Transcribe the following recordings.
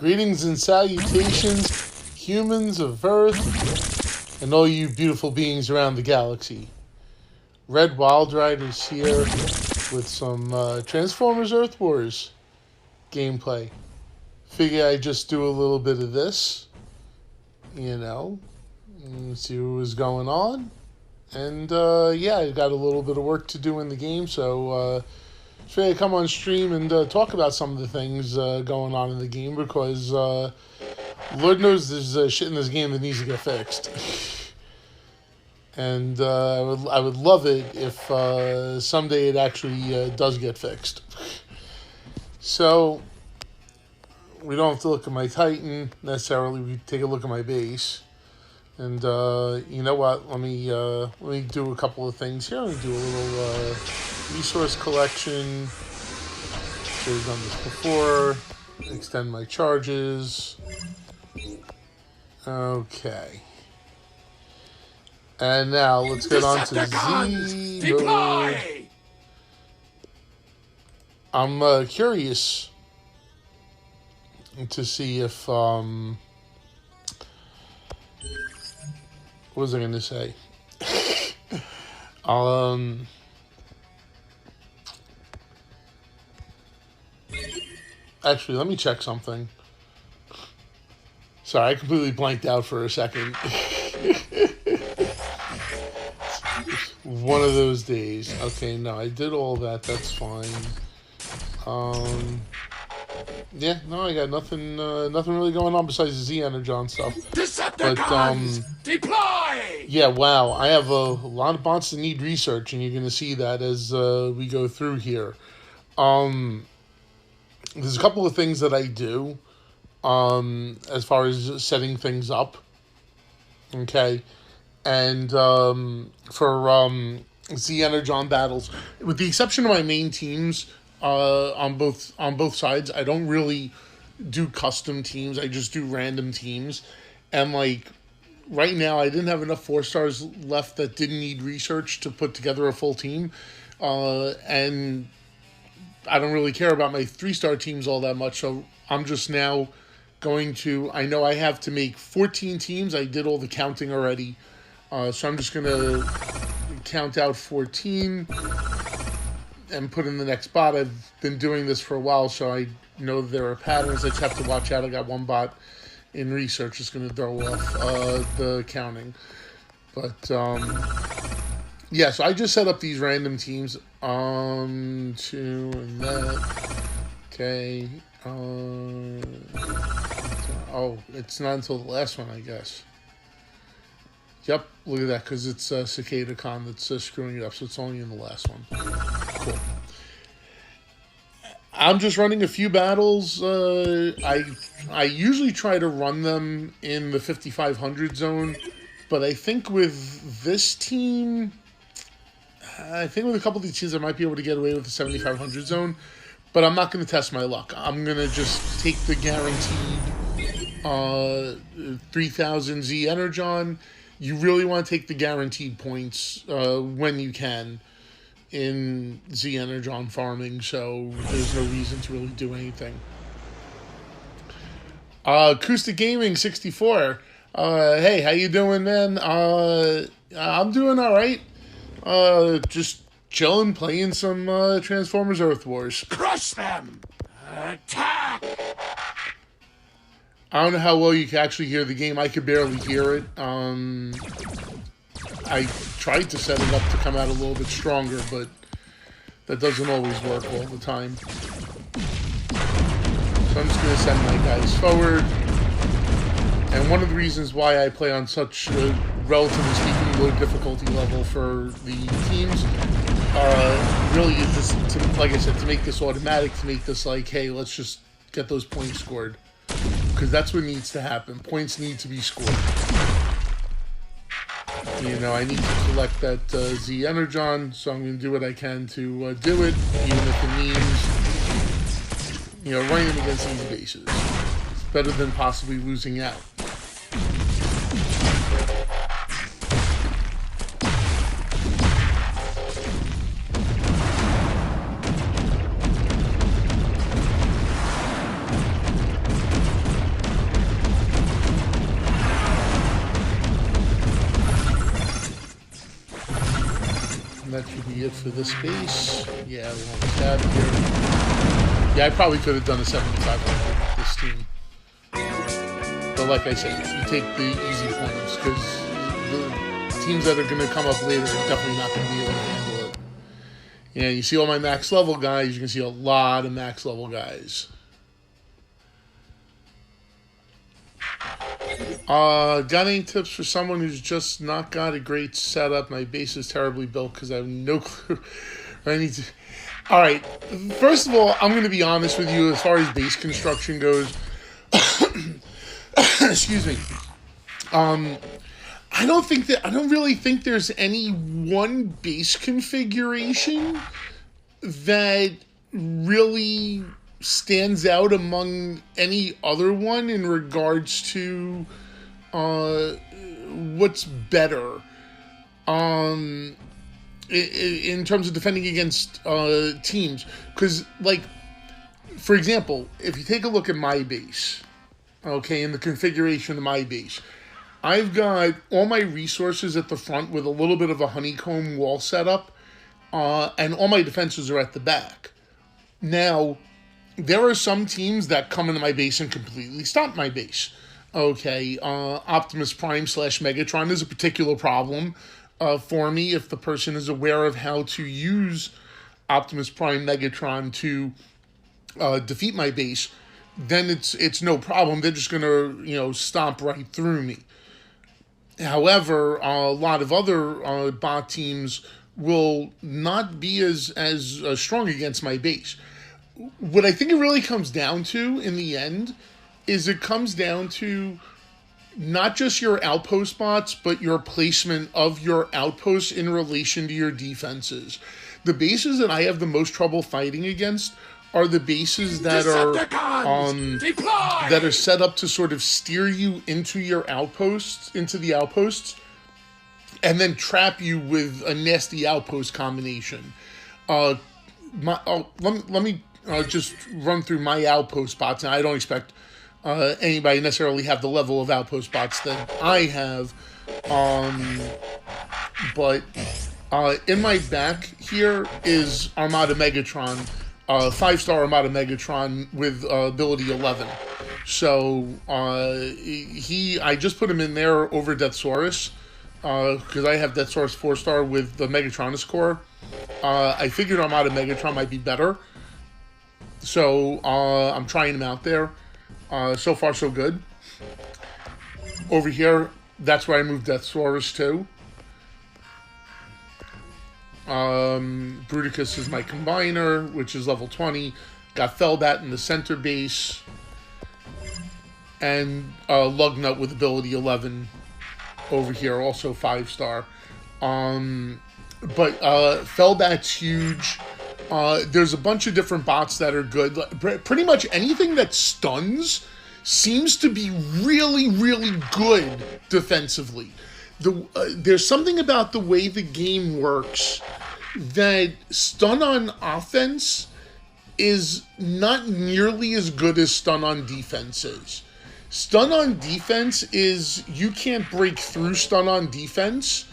Greetings and salutations, humans of Earth, and all you beautiful beings around the galaxy. Red Wild Ride is here with some Transformers Earth Wars gameplay. Figure I'd just do a little bit of this, you know, and see what was going on. And yeah, I got a little bit of work to do in the game, so I come on stream and talk about some of the things going on in the game, because Lord knows there's shit in this game that needs to get fixed. And I would love it if someday it actually does get fixed. So we don't have to look at my Titan necessarily. We take a look at my base. And you know what? Let me do a couple of things here. Let me do a little resource collection. Should have done this before. Extend my charges. Okay. And now let's get on to Z mode. I'm curious to see if what was I going to say? Actually, let me check something. Sorry, I completely blanked out for a second. One of those days. Okay, no, I did all that. That's fine. Yeah, no, I got nothing really going on besides the Z-Energon stuff. Decepticons, deploy! Yeah, wow, I have a lot of bots that need research, and you're going to see that as we go through here. There's a couple of things that I do as far as setting things up. Okay. And for Z-Energon battles, with the exception of my main teams on both sides, I don't really do custom teams. I just do random teams. And like right now, I didn't have enough 4-stars left that didn't need research to put together a full team. And I don't really care about my 3-star teams all that much, so I'm just now going to... I know I have to make 14 teams. I did all the counting already. So I'm just going to count out 14 and put in the next bot. I've been doing this for a while, so I know there are patterns. I just have to watch out. I got one bot in research that's going to throw off the counting. But... yeah, so I just set up these random teams. 2 and that. Okay. Oh, it's not until the last one, I guess. Yep, look at that, because it's Cicada Con that's screwing it up, so it's only in the last one. Cool. I'm just running a few battles. I usually try to run them in the 5,500 zone, but I think with this team... I think with a couple of these teams, I might be able to get away with the 7,500 zone, but I'm not going to test my luck. I'm going to just take the guaranteed 3,000 Z-Energon. You really want to take the guaranteed points when you can in Z-Energon farming, so there's no reason to really do anything. Acoustic Gaming 64. Hey, how you doing, man? I'm doing all right. Just chilling, playing some Transformers Earth Wars. Crush them! Attack! I don't know how well you can actually hear the game. I could barely hear it. I tried to set it up to come out a little bit stronger, but that doesn't always work all the time. So I'm just going to send my guys forward. And one of the reasons why I play on such a, relatively speaking, low difficulty level for the teams, really is just, to, like I said, to make this automatic, to make this like, hey, let's just get those points scored. Because that's what needs to happen. Points need to be scored. You know, I need to collect that Z-Energon, so I'm going to do what I can to do it, even if it means, you know, running them against these bases. It's better than possibly losing out. that should be it for this base. Yeah, we want to tab here. Yeah, I probably could have done a 7,500 with this team. But like I said, you take the easy points, because the teams that are going to come up later are definitely not going to be able to handle it. Yeah, you see all my max level guys, you can see a lot of max level guys. Got any tips for someone who's just not got a great setup? My base is terribly built because I have no clue. I need to... All right. First of all, I'm going to be honest with you as far as base construction goes. Excuse me. I don't really think there's any one base configuration that really stands out among any other one in regards to what's better in terms of defending against teams. Because, like, for example, if you take a look at my base, okay, in the configuration of my base, I've got all my resources at the front with a little bit of a honeycomb wall setup, and all my defenses are at the back. Now, there are some teams that come into my base and completely stop my base. Okay, Optimus Prime / Megatron is a particular problem for me. If the person is aware of how to use Optimus Prime Megatron to defeat my base, then it's no problem. They're just gonna stomp right through me. However, a lot of other bot teams will not be as strong against my base. What I think it really comes down to in the end is it comes down to not just your outpost bots, but your placement of your outposts in relation to your defenses. The bases that I have the most trouble fighting against are the bases that are set up to sort of steer you into the outposts, and then trap you with a nasty outpost combination. Let me just run through my outpost bots, and I don't expect anybody necessarily have the level of outpost bots that I have. But in my back here is Armada Megatron, 5-star Armada Megatron with ability 11. So I just put him in there over Deathsaurus because I have Deathsaurus 4-star with the Megatronus core. I figured Armada Megatron might be better, so I'm trying him out there. So far, so good. Over here, that's where I moved Deathsaurus to. Bruticus is my combiner, which is level 20. Got Felbat in the center base. And Lugnut with ability 11 over here, also 5-star. But Felbat's huge. There's a bunch of different bots that are good. Pretty much anything that stuns seems to be really, really good defensively. There's something about the way the game works that stun on offense is not nearly as good as stun on defense is. Stun on defense is you can't break through stun on defense.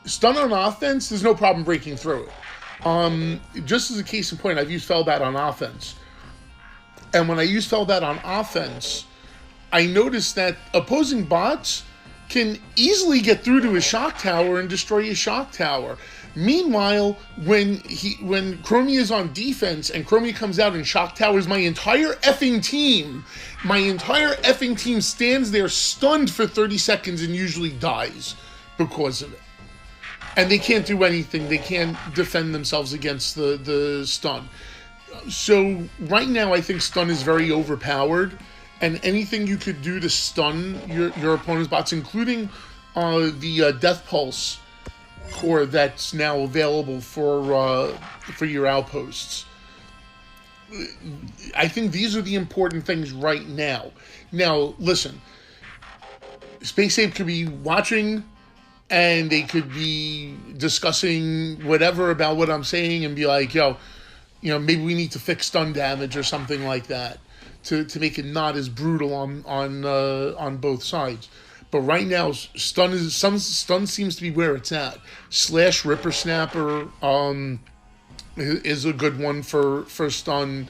Stun on offense, there's no problem breaking through it. Just as a case in point, I've used Felbat on offense. And when I use Felbat on offense, I noticed that opposing bots can easily get through to his shock tower and destroy his shock tower. Meanwhile, when Chromie is on defense and Chromie comes out and shock towers my entire effing team stands there stunned for 30 seconds and usually dies because of it. And they can't do anything. They can't defend themselves against the stun. So right now I think stun is very overpowered. And anything you could do to stun your opponent's bots, including the Death Pulse core that's now available for your outposts. I think these are the important things right now. Now, listen. Space Ape could be watching, and they could be discussing whatever about what I'm saying and be like, maybe we need to fix stun damage or something like that to make it not as brutal on both sides. But right now, stun seems to be where it's at. Slash Ripper Snapper is a good one for stun.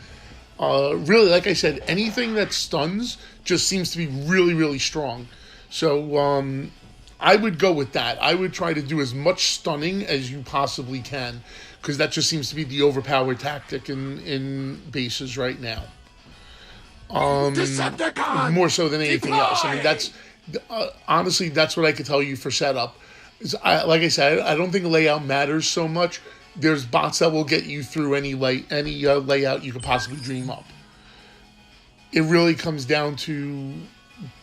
Really, like I said, anything that stuns just seems to be really, really strong. So I would go with that. I would try to do as much stunning as you possibly can, because that just seems to be the overpowered tactic in bases right now. More so than anything else. I mean, that's honestly, that's what I could tell you for setup. Like I said, I don't think layout matters so much. There's bots that will get you through any layout you could possibly dream up. It really comes down to,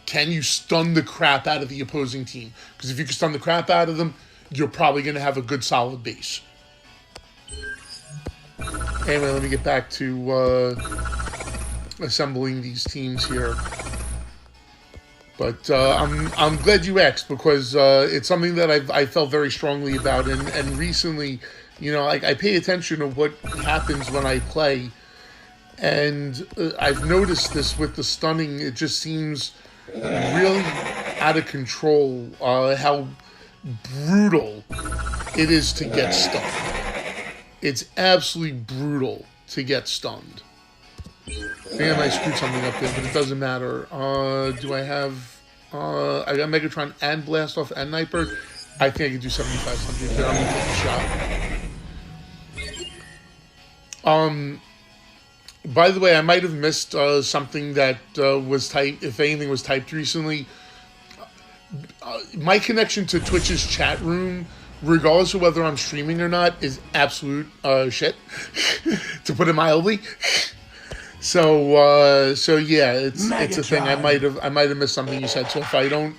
can you stun the crap out of the opposing team? Because if you can stun the crap out of them, you're probably going to have a good solid base. Anyway, let me get back to assembling these teams here. But I'm glad you asked, because it's something that I felt very strongly about, and recently, you know, I pay attention to what happens when I play, and I've noticed this with the stunning. It just seems really out of control how brutal it is to get stunned. It's absolutely brutal to get stunned. I might screw something up there, but it doesn't matter. Do I have... I got Megatron and Blastoff and Nightbird. I think I could do 7,500 here. I'm going to take a shot. By the way, I might have missed something that was typed, if anything was typed recently. My connection to Twitch's chat room, regardless of whether I'm streaming or not, is absolute shit, to put it mildly. So yeah, it's a thing. I might have missed something you said. So if I don't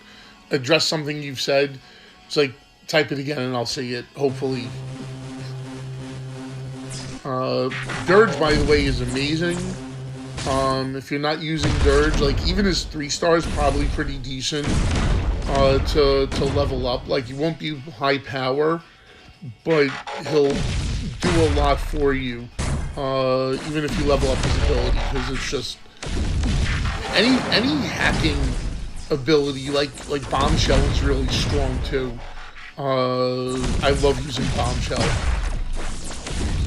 address something you've said, it's like, type it again and I'll see it, hopefully. Dirge, by the way, is amazing. If you're not using Dirge, like, even his 3-star is probably pretty decent to level up. Like, you won't be high power, but he'll do a lot for you. Even if you level up his ability, because it's just any hacking ability, like Bombshell is really strong too. I love using Bombshell.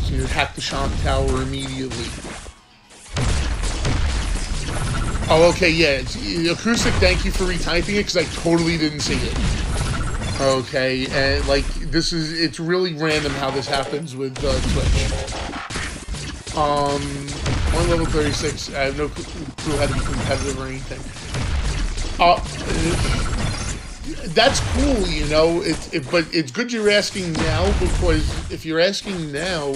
So you hack the shock tower immediately. Oh, okay, yeah. Acoustic, thank you for retyping it, because I totally didn't see it. Okay, and like, it's really random how this happens with Twitch. One level 36. I have no clue how to be competitive or anything. That's cool, you know. But it's good you're asking now, because if you're asking now,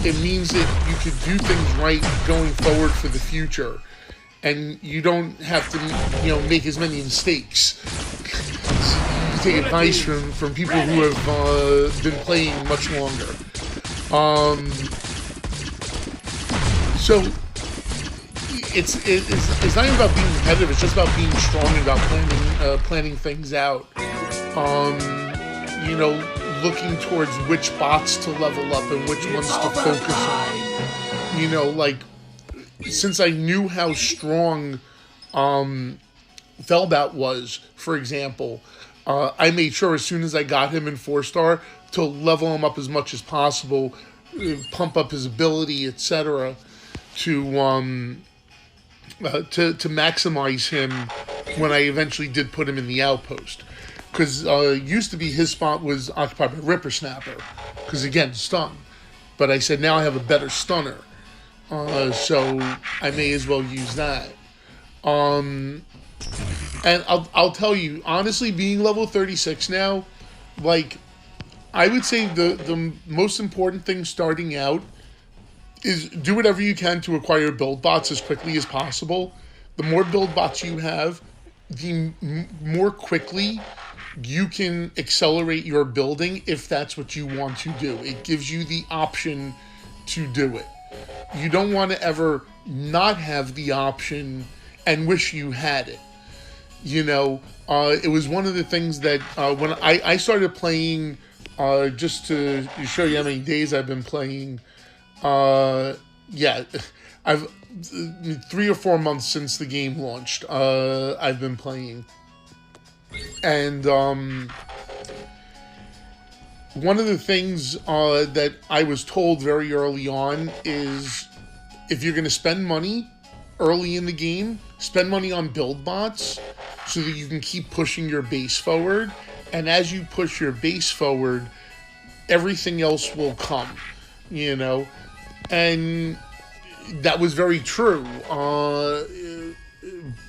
it means that you could do things right going forward for the future, and you don't have to, you know, make as many mistakes. You take advice from people who have been playing much longer. So it's not even about being competitive. It's just about being strong and about planning things out. You know, looking towards which bots to level up and which ones to focus on. You know, like, since I knew how strong Felbat was, for example, I made sure as soon as I got him in 4-star to level him up as much as possible, pump up his ability, etc., to maximize him when I eventually did put him in the outpost. Because used to be his spot was occupied by Ripper Snapper, because again, stun. But I said, now I have a better stunner, so I may as well use that. And I'll tell you, honestly, being level 36 now, like, I would say the most important thing starting out is do whatever you can to acquire build bots as quickly as possible. The more build bots you have, the more quickly you can accelerate your building if that's what you want to do. It gives you the option to do it. You don't want to ever not have the option and wish you had it. You know, it was one of the things that when I started playing, just to show you how many days I've been playing, yeah, I've 3 or 4 months since the game launched. I've been playing. And one of the things that I was told very early on is if you're going to spend money early in the game, spend money on build bots so that you can keep pushing your base forward. And as you push your base forward, everything else will come, you know? And that was very true.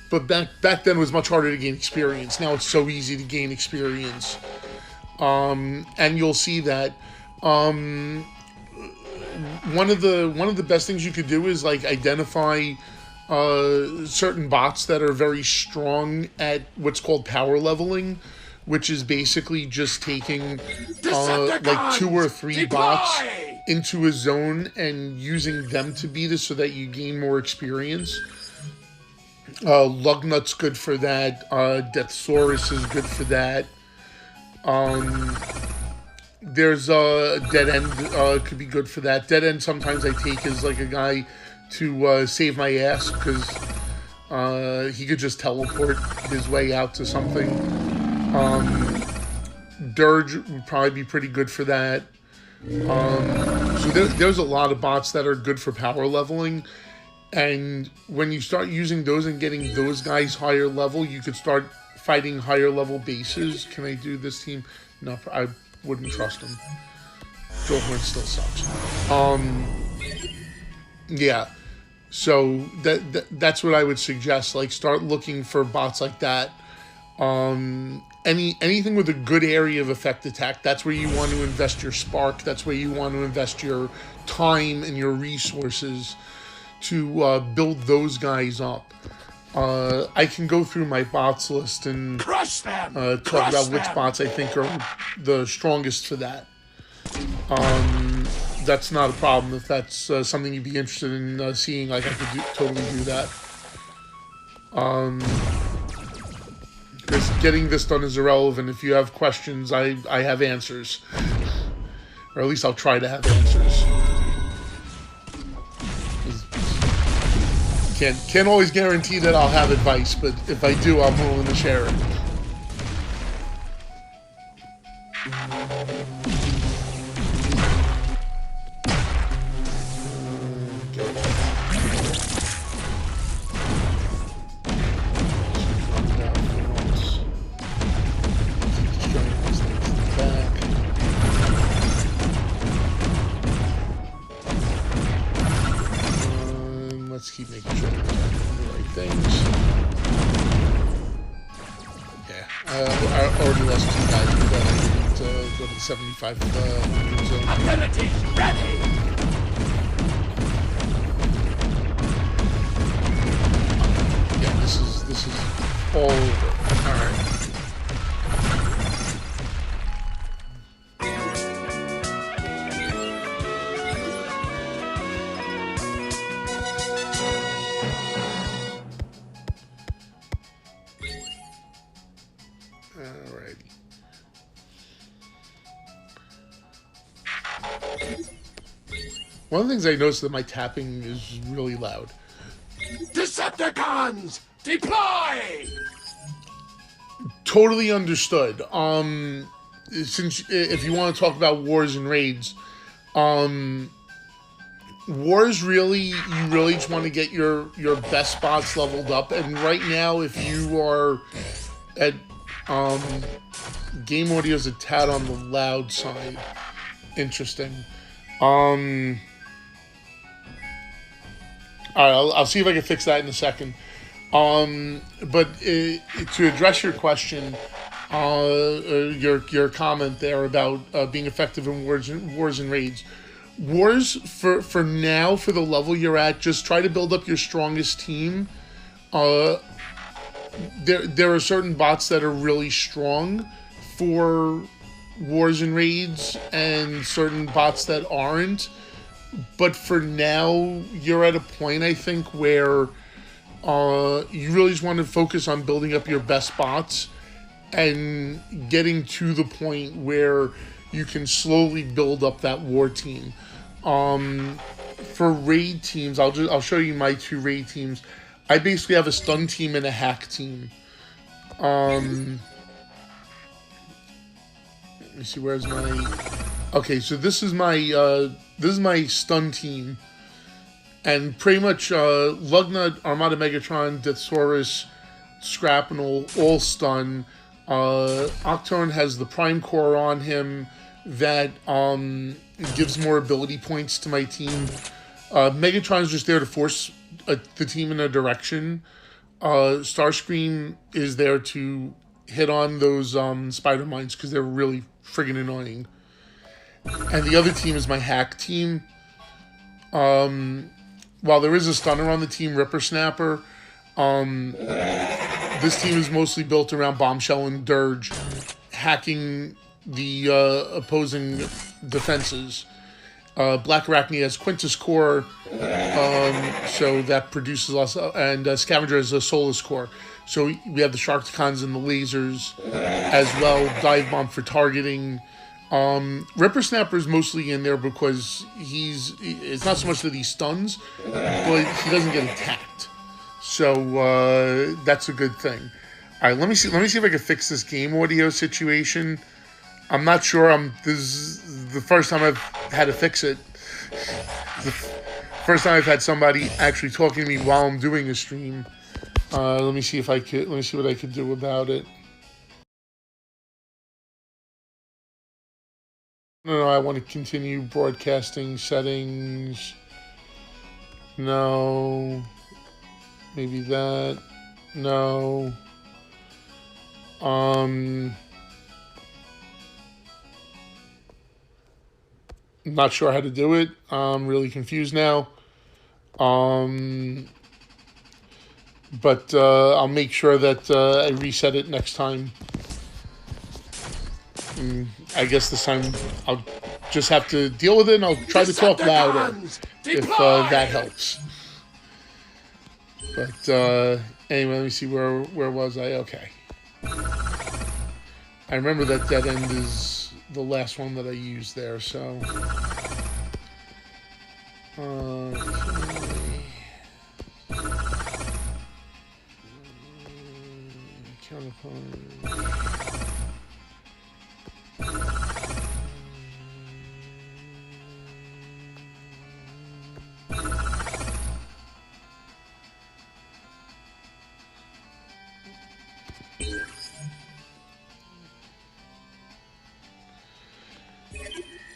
But back then it was much harder to gain experience. Now it's so easy to gain experience. And you'll see that one of the best things you could do is like identify certain bots that are very strong at what's called power leveling, which is basically just taking like 2 or 3 bots into a zone and using them to beat it so that you gain more experience. Lugnut's good for that. Deathsaurus is good for that. There's Dead End could be good for that. Dead End sometimes I take as like a guy to save my ass because he could just teleport his way out to something. Dirge would probably be pretty good for that. So there's a lot of bots that are good for power leveling. And when you start using those and getting those guys higher level, you could start fighting higher level bases. Can I do this team? No, I wouldn't trust him. Joe Horn still sucks. Yeah. So that's what I would suggest. Like, start looking for bots like that. Anything with a good area of effect attack, that's where you want to invest your spark. That's where you want to invest your time and your resources to build those guys up. I can go through my bots list and Crush them! talk about which bots I think are the strongest for that. That's not a problem if that's something you'd be interested in seeing. Like, I could totally do that. Because getting this done is irrelevant. If you have questions, I have answers. Or at least I'll try to have answers. Can't always guarantee that I'll have advice, but if I do, I'm willing to share it. Let's keep making sure we're doing the right things. Yeah, I already lost 2 guys. We got to go to the 75 zone. Ability ready! Yeah, this is all over. All right. One of the things I noticed that my tapping is really loud. Decepticons, deploy! Totally understood. Since if you want to talk about wars and raids, wars really, you really just want to get your best spots leveled up. And right now, if you are at game audio is a tad on the loud side. Interesting. Alright, I'll see if I can fix that in a second. But to address your question, your comment there about being effective in wars and raids. Wars, for now, for the level you're at, just try to build up your strongest team. There are certain bots that are really strong for wars and raids, and certain bots that aren't. But for now, you're at a point, I think, where you really just want to focus on building up your best bots and getting to the point where you can slowly build up that war team. For raid teams, I'll show you my 2 raid teams. I basically have a stun team and a hack team. me see, where's my... Okay, so this is my stun team. And pretty much Lugnut, Armada Megatron, Deathsaurus, Scrapnel, all stun. Octorn has the Prime Core on him that gives more ability points to my team. Megatron is just there to force the team in a direction. Starscream is there to hit on those spider mines because they're really friggin' annoying. And the other team is my hack team. While there is a stunner on the team, Ripper Snapper, this team is mostly built around Bombshell and Dirge, hacking the opposing defenses. Black Arachne has Quintus Core, so that produces lots, and Scavenger has a Solus Core. So we have the Sharkticons and the lasers as well. Dive Bomb for targeting. Ripper Snapper is mostly in there because it's not so much that he stuns, but he doesn't get attacked. So that's a good thing. All right, let me see if I can fix this game audio situation. I'm not sure. This is the first time I've had to fix it. The first time I've had somebody actually talking to me while I'm doing a stream. Let me see what I could do about it. No, I want to continue broadcasting settings. No. Maybe that. No. I'm not sure how to do it. I'm really confused now. But I'll make sure that I reset it next time. I guess this time I'll just have to deal with it, and I'll try to talk louder if that helps. But anyway, let me see, where was I? Okay. I remember that dead end is the last one that I used there, so... Counterpoint...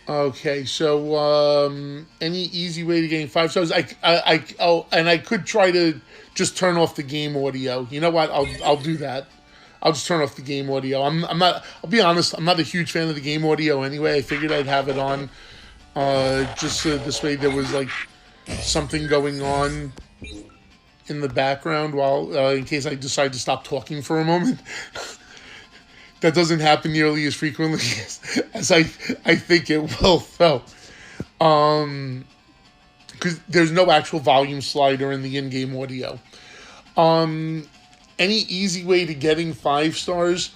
Okay, so any easy way to gain 5 stars? I could try to just turn off the game audio. You know what? I'll do that. I'll just turn off the game audio. I'm not. I'll be honest. I'm not a huge fan of the game audio anyway. I figured I'd have it on, just so this way there was like something going on in the background while in case I decide to stop talking for a moment. That doesn't happen nearly as frequently as I think it will, though. Because there's no actual volume slider in the in-game audio. Any easy way to getting 5 stars?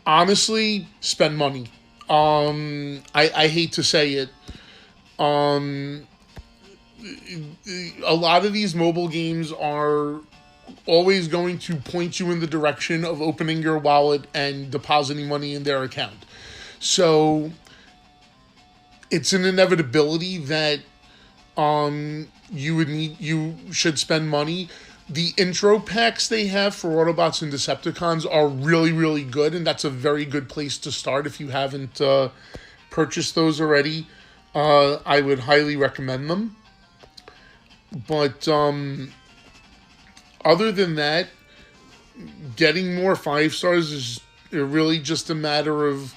Honestly, spend money. I hate to say it. A lot of these mobile games are always going to point you in the direction of opening your wallet and depositing money in their account. So it's an inevitability that you should spend money. The intro packs they have for Autobots and Decepticons are really, really good, and that's a very good place to start if you haven't purchased those already. I would highly recommend them. But other than that, getting more 5 stars is really just a matter of,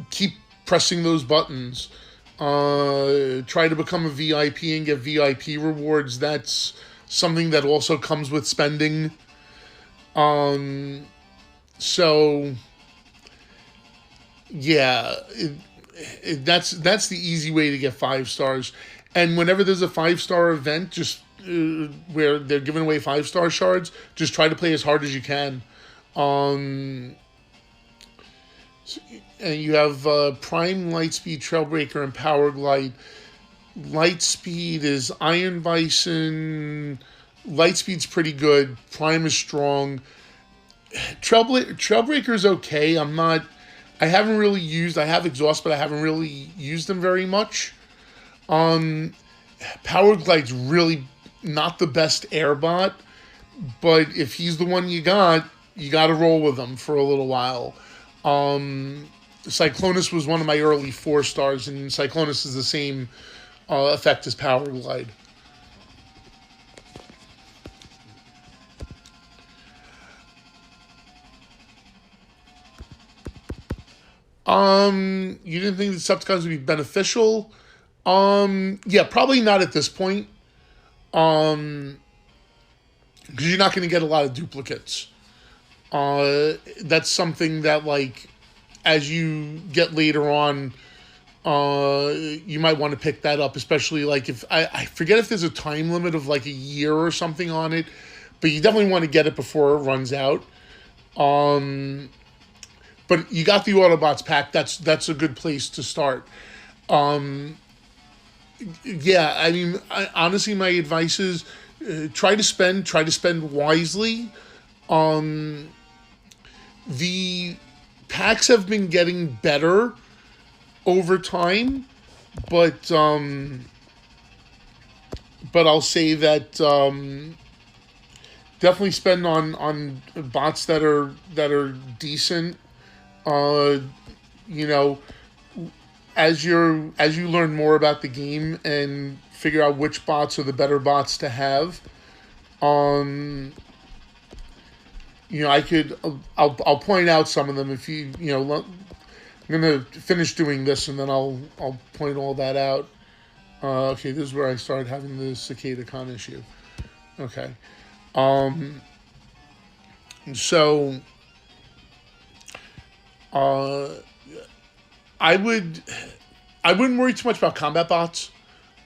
keep pressing those buttons. Try to become a VIP and get VIP rewards. That's something that also comes with spending. So yeah, that's the easy way to get 5 stars. And whenever there's a 5-star event, just where they're giving away 5-star shards, just try to play as hard as you can. And you have Prime, Lightspeed, Trailbreaker, and Power Glide. Lightspeed is Iron Bison. Lightspeed's pretty good. Prime is strong. Trailbreaker's okay. I haven't really used. I have exhaust, but I haven't really used them very much. Power Glide's really not the best airbot, but if he's the one you got to roll with him for a little while. Cyclonus was one of my early 4-stars, and Cyclonus is the same effect as Power Glide. You didn't think the Decepticons would be beneficial? Yeah, probably not at this point. Because you're not going to get a lot of duplicates. That's something that, like, as you get later on, you might want to pick that up, especially, like, if I forget if there's a time limit of, like, a year or something on it, but you definitely want to get it before it runs out. But you got the Autobots pack. That's a good place to start. Yeah, I mean, honestly, my advice is try to spend wisely. The packs have been getting better over time, but I'll say that definitely spend on bots that are decent. You know, as you learn more about the game and figure out which bots are the better bots to have, you know, I'll point out some of them if you know. I'm gonna finish doing this and then I'll point all that out. Okay, this is where I started having the Cicada Con issue. Okay, so. I wouldn't worry too much about combat bots.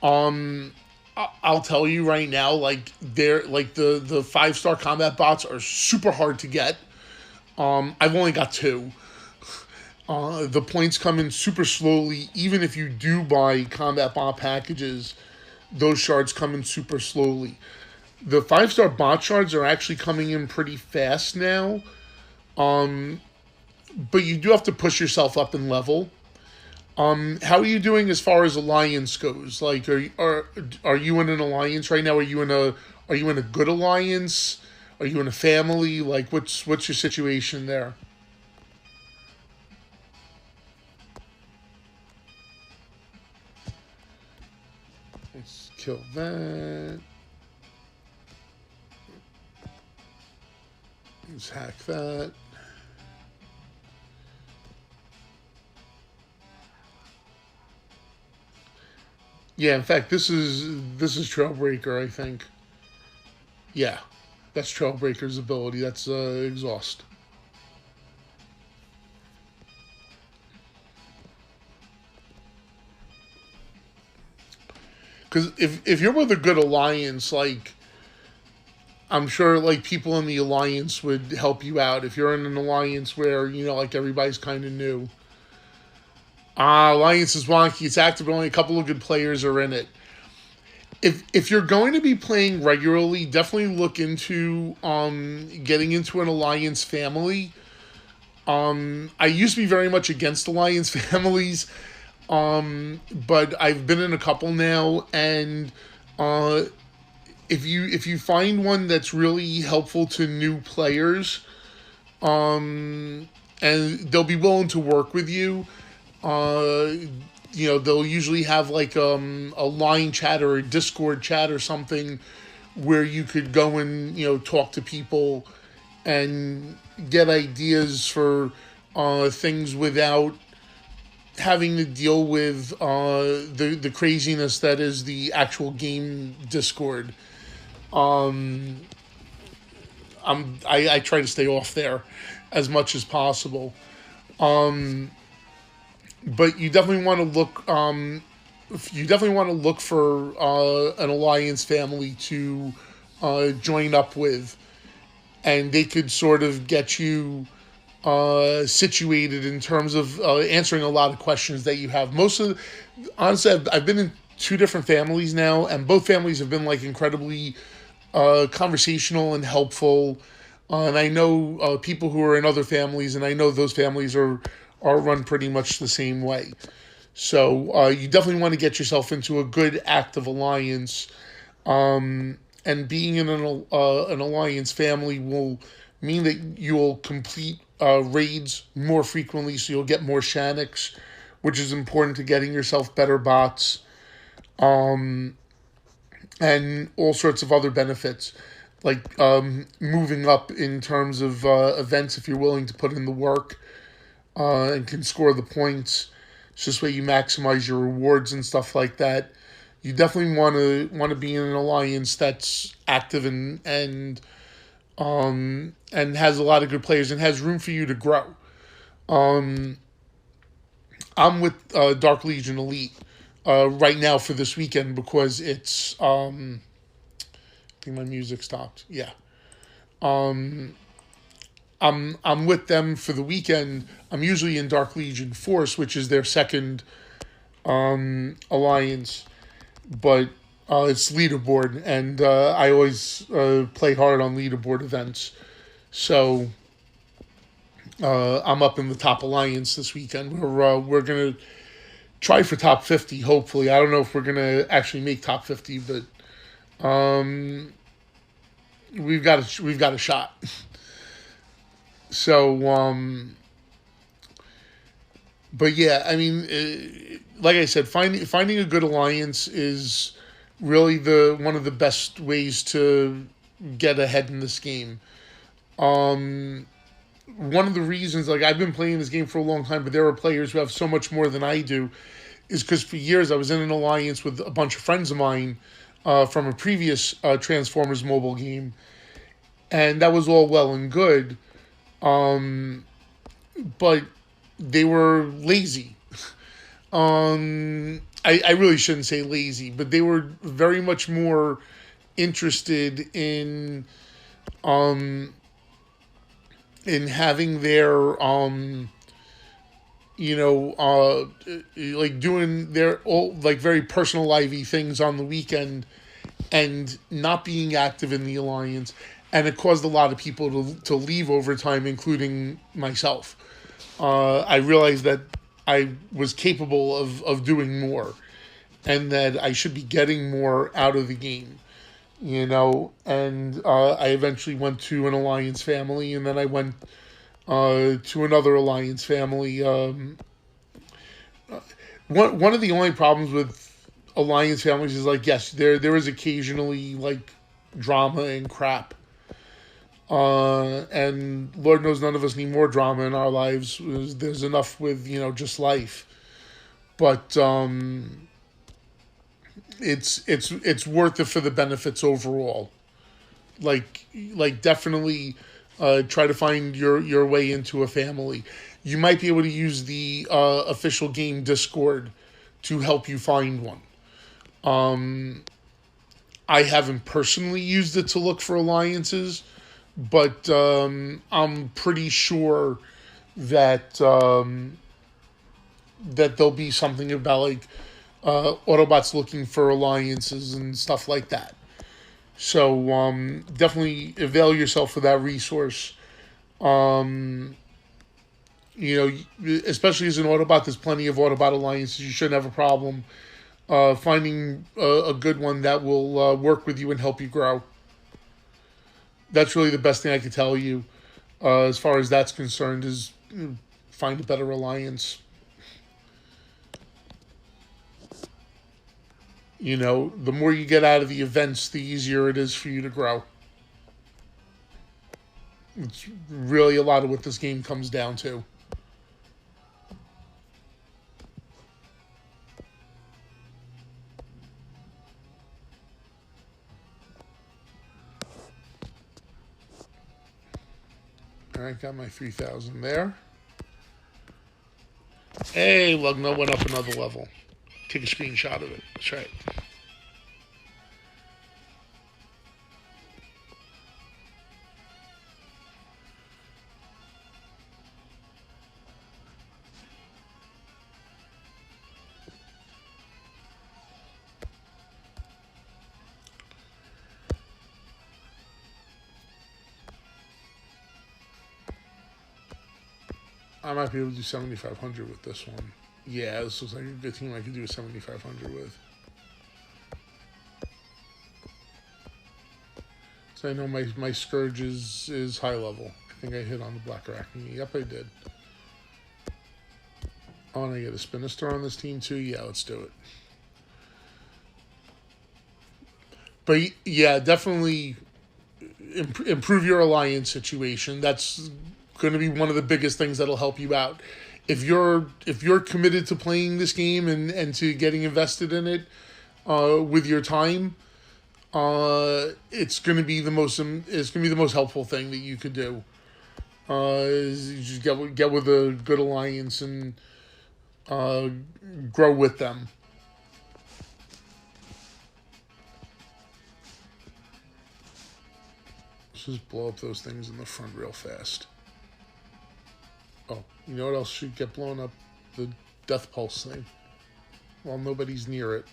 I'll tell you right now, like the 5-star combat bots are super hard to get. I've only got 2. The points come in super slowly. Even if you do buy combat bot packages, those shards come in super slowly. The 5-star bot shards are actually coming in pretty fast now. But you do have to push yourself up in level. How are you doing as far as alliance goes? Like, are you in an alliance right now? Are you in a good alliance? Are you in a family? Like, what's your situation there? Let's kill that. Let's hack that. Yeah, in fact, this is Trailbreaker, I think. Yeah, that's Trailbreaker's ability. That's exhaust. Because if you're with a good alliance, like, I'm sure, like, people in the alliance would help you out. If you're in an alliance where, you know, like, everybody's kind of new. Alliance is wonky. It's active, but only a couple of good players are in it. If you're going to be playing regularly, definitely look into getting into an alliance family. I used to be very much against alliance families, but I've been in a couple now, and if you find one that's really helpful to new players, and they'll be willing to work with you. You know, they'll usually have like a line chat or a Discord chat or something where you could go and, you know, talk to people and get ideas for things without having to deal with the craziness that is the actual game Discord. I try to stay off there as much as possible. But you definitely want to look. You definitely want to look for an alliance family to join up with, and they could sort of get you situated in terms of answering a lot of questions that you have. Honestly, I've been in 2 different families now, and both families have been like incredibly conversational and helpful. And I know people who are in other families, and I know those families are run pretty much the same way. So you definitely want to get yourself into a good active alliance. And being in an alliance family will mean that you will complete raids more frequently, so you'll get more Shaniks, which is important to getting yourself better bots, and all sorts of other benefits, like moving up in terms of events if you're willing to put in the work and can score the points. It's just way you maximize your rewards and stuff like that. You definitely want to be in an alliance that's active and has a lot of good players and has room for you to grow. I'm with Dark Legion Elite right now for this weekend because it's I think my music stopped. Yeah. I'm with them for the weekend. I'm usually in Dark Legion Force, which is their second alliance, but it's leaderboard, and I always play hard on leaderboard events. So I'm up in the top alliance this weekend. We're gonna try for top 50. Hopefully, I don't know if we're gonna actually make top 50, but we've got a shot. So but yeah, I mean, like I said, finding a good alliance is really the one of the best ways to get ahead in this game. One of the reasons, like I've been playing this game for a long time, but there are players who have so much more than I do, is because for years I was in an alliance with a bunch of friends of mine from a previous Transformers mobile game, and that was all well and good, but they were lazy. I really shouldn't say lazy, but they were very much more interested in having their like doing their all like very personal livey things on the weekend and not being active in the alliance, and it caused a lot of people to leave over time, including myself. I realized that I was capable of doing more, and that I should be getting more out of the game, and I eventually went to an alliance family, and then I went to another alliance family. One of the only problems with alliance families is, like, yes, there is occasionally like drama and crap, and Lord knows none of us need more drama in our lives. There's enough with just life, but it's worth it for the benefits overall. Like definitely try to find your way into a family. You might be able to use the official game Discord to help you find one. I haven't personally used it to look for alliances, but I'm pretty sure that that there'll be something about like Autobots looking for alliances and stuff like that. So definitely avail yourself of that resource. Especially as an Autobot, there's plenty of Autobot alliances. You shouldn't have a problem finding a good one that will work with you and help you grow. That's really the best thing I could tell you as far as that's concerned, is find a better alliance. The more you get out of the events, the easier it is for you to grow. It's really a lot of what this game comes down to. All right, got my 3,000 there. Hey, Lugno went up another level. Take a screenshot of it. That's right. I might be able to do 7,500 with this one. Yeah, this looks like a good team I could do a 7,500 with. So I know my Scourge is high level. I think I hit on the Black Arachne. Yep, I did. I want to get a Spinister on this team too. Yeah, let's do it. But yeah, definitely improve your alliance situation. That's going to be one of the biggest things that'll help you out. If you're committed to playing this game and to getting invested in it with your time, it's going to be the most helpful thing that you could do. Is you just get with a good alliance and grow with them. Let's just blow up those things in the front real fast. Oh, you know what else should get blown up? The Death Pulse thing. While nobody's near it.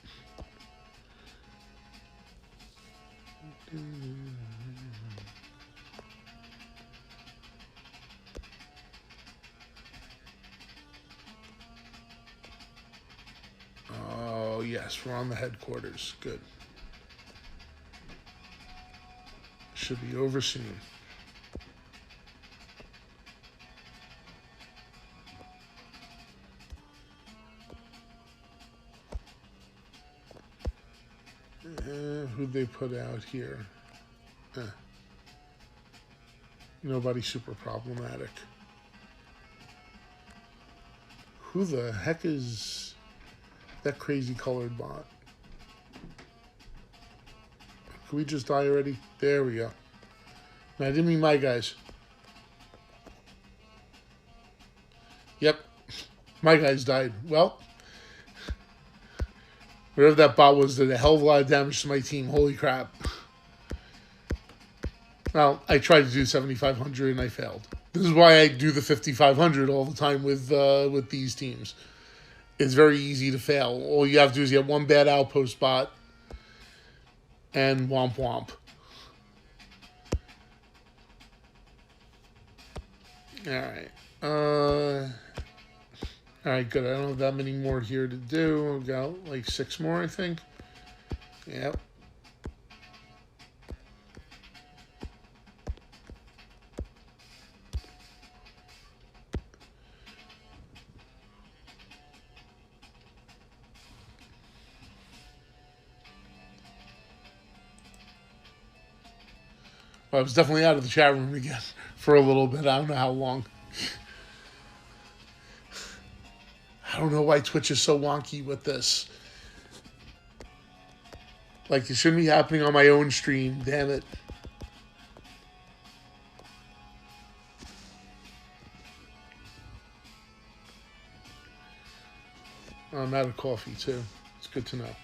Oh, yes, we're on the headquarters. Good. Should be over soon. Who'd they put out here? Nobody super problematic. Who the heck is that crazy colored bot? Can we just die already? There we go. No, I didn't mean my guys. Yep. My guys died. Well, whatever that bot was did a hell of a lot of damage to my team. Holy crap. Well, I tried to do 7,500 and I failed. This is why I do the 5,500 all the time with these teams. It's very easy to fail. All you have to do is get one bad outpost bot and womp womp. Alright. Alright, good. I don't have that many more here to do. I've got like 6 more, I think. Yep. Well, I was definitely out of the chat room again for a little bit. I don't know how long. I don't know why Twitch is so wonky with this. Like, it shouldn't be happening on my own stream. Damn it. I'm out of coffee, too. It's good to know.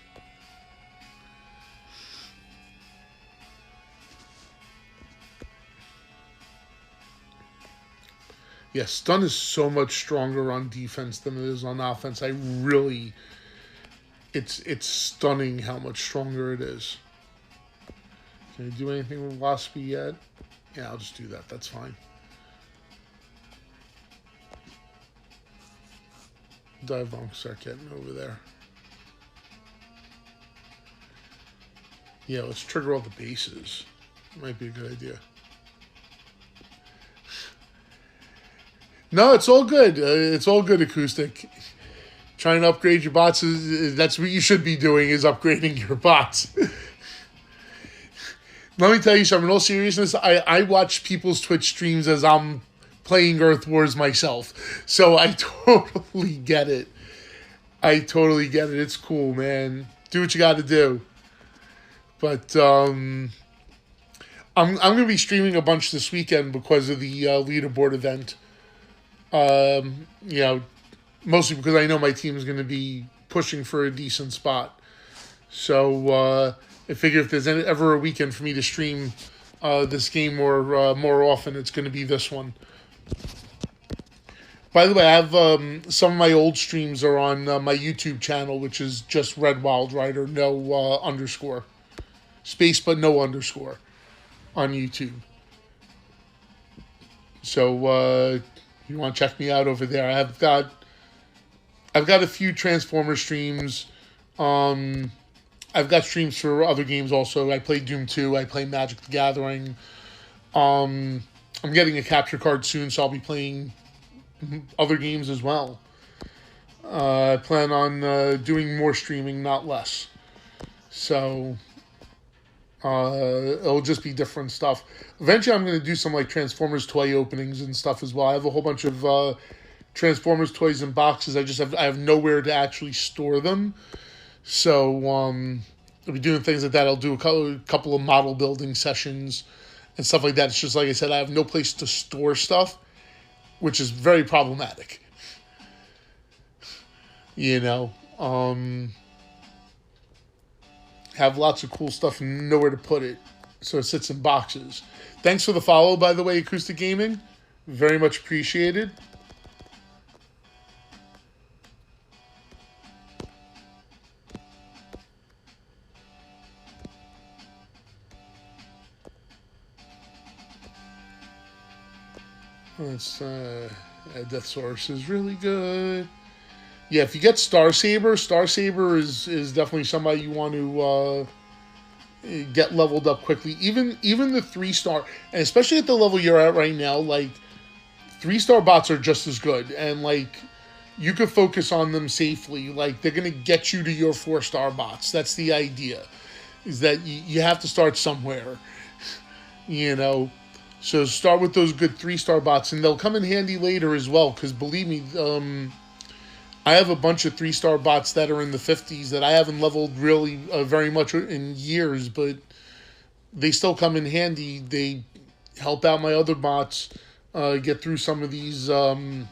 Yeah, stun is so much stronger on defense than it is on offense. It's stunning how much stronger it is. Can I do anything with Waspy yet? Yeah, I'll just do that. That's fine. Dive bomb, start getting over there. Yeah, let's trigger all the bases. Might be a good idea. No, it's all good. It's all good, Acoustic. Trying to upgrade your bots, that's what you should be doing, is upgrading your bots. Let me tell you something. In all seriousness, I watch people's Twitch streams as I'm playing Earth Wars myself. So I totally get it. It's cool, man. Do what you got to do. But I'm going to be streaming a bunch this weekend because of the leaderboard event. Mostly because I know my team is going to be pushing for a decent spot. So I figure if there's ever a weekend for me to stream this game more often, it's going to be this one. By the way, I have some of my old streams are on my YouTube channel, which is just Red Wild Rider, no underscore. Space but no underscore on YouTube. So You want to check me out over there? I've got a few Transformer streams. I've got streams for other games also. I play Doom 2. I play Magic the Gathering. I'm getting a capture card soon, so I'll be playing other games as well. I plan on doing more streaming, not less. So it'll just be different stuff. Eventually, I'm going to do some like Transformers toy openings and stuff as well. I have a whole bunch of Transformers toys in boxes. I have nowhere to actually store them. So I'll be doing things like that. I'll do a couple of model building sessions and stuff like that. It's just like I said, I have no place to store stuff, which is very problematic. You know, have lots of cool stuff and nowhere to put it, so it sits in boxes. Thanks for the follow, by the way, Acoustic Gaming. Very much appreciated. Death Source is really good. Yeah, if you get Star Saber is definitely somebody you want to get leveled up quickly. Even the 3-star, and especially at the level you're at right now, like 3-star bots are just as good, and like you could focus on them safely. Like they're gonna get you to your 4-star bots. That's the idea, is that you have to start somewhere, you know. So start with those good 3-star bots, and they'll come in handy later as well. Because believe me, I have a bunch of 3-star bots that are in the 50s that I haven't leveled really very much in years, but they still come in handy. They help out my other bots get through some of these Z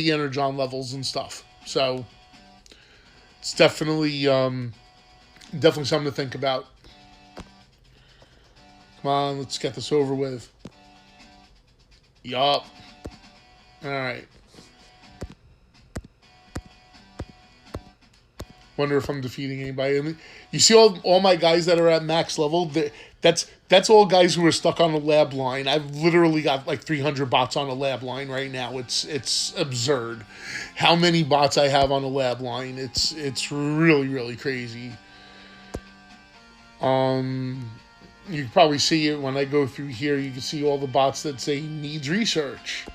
Energon levels and stuff. So it's definitely something to think about. Come on, let's get this over with. Yup. Alright. Wonder if I'm defeating anybody. I mean, you see all my guys that are at max level? That's all guys who are stuck on a lab line. I've literally got like 300 bots on a lab line right now. It's absurd how many bots I have on a lab line. It's really, really crazy. You can probably see it when I go through here. You can see all the bots that say needs research.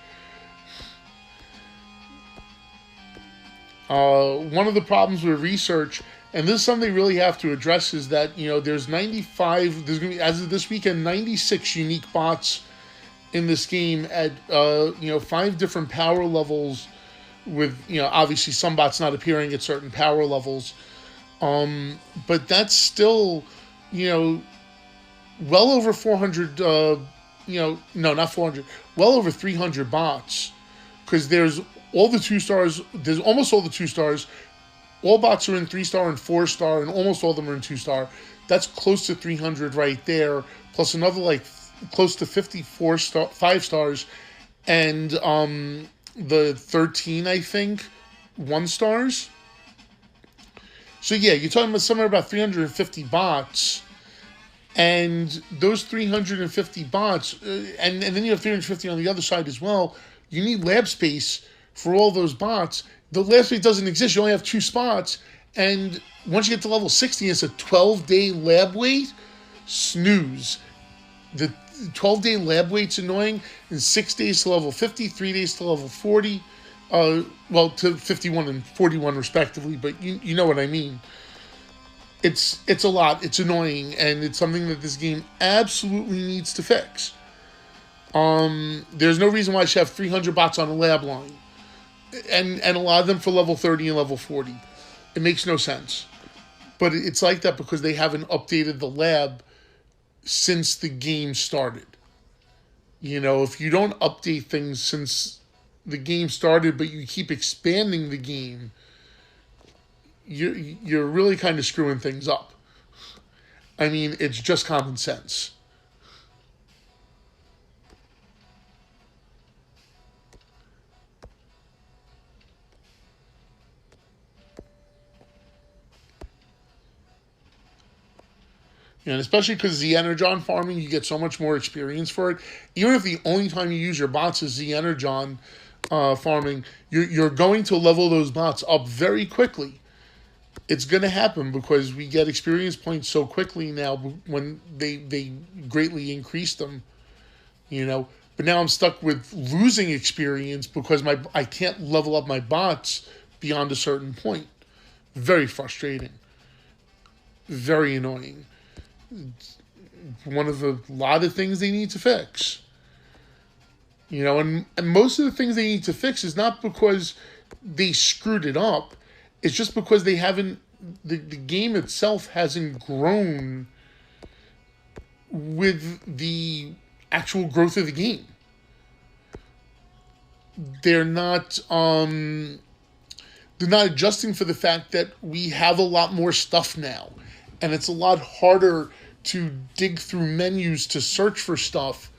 One of the problems with research, and this is something they really have to address, is that, there's going to be, as of this weekend, 96 unique bots in this game at, 5 different power levels with, obviously some bots not appearing at certain power levels. But that's still, well over 400, no, not 400, well over 300 bots, because there's all the 2-stars, there's almost all the 2-stars, all bots are in 3-star and 4-star, and almost all of them are in 2-star. That's close to 300 right there, plus another like close to 5-stars, and the 13, I think, 1-stars. So yeah, you're talking about somewhere about 350 bots. And those 350 bots, and then you have 350 on the other side as well. You need lab space for all those bots. The lab space doesn't exist. You only have 2 spots. And once you get to level 60, it's a 12-day lab wait. Snooze. The 12-day lab wait's annoying. And 6 days to level 50, 3 days to level 40. To 51 and 41 respectively. But you know what I mean. It's a lot. It's annoying, and it's something that this game absolutely needs to fix. There's no reason why I should have 300 bots on a lab line, and a lot of them for level 30 and level 40. It makes no sense. But it's like that because they haven't updated the lab since the game started. If you don't update things since the game started, but you keep expanding the game, you're really kind of screwing things up. I mean, it's just common sense. And especially because the Energon farming, you get so much more experience for it. Even if the only time you use your bots is the Energon farming, you're going to level those bots up very quickly. It's going to happen because we get experience points so quickly now when they greatly increase them, you know. But now I'm stuck with losing experience because I can't level up my bots beyond a certain point. Very frustrating. Very annoying. One of a lot of things they need to fix. You know, and most of the things they need to fix is not because they screwed it up. It's just because they haven't, the game itself hasn't grown with the actual growth of the game. They're not adjusting for the fact that we have a lot more stuff now. And it's a lot harder to dig through menus to search for stuff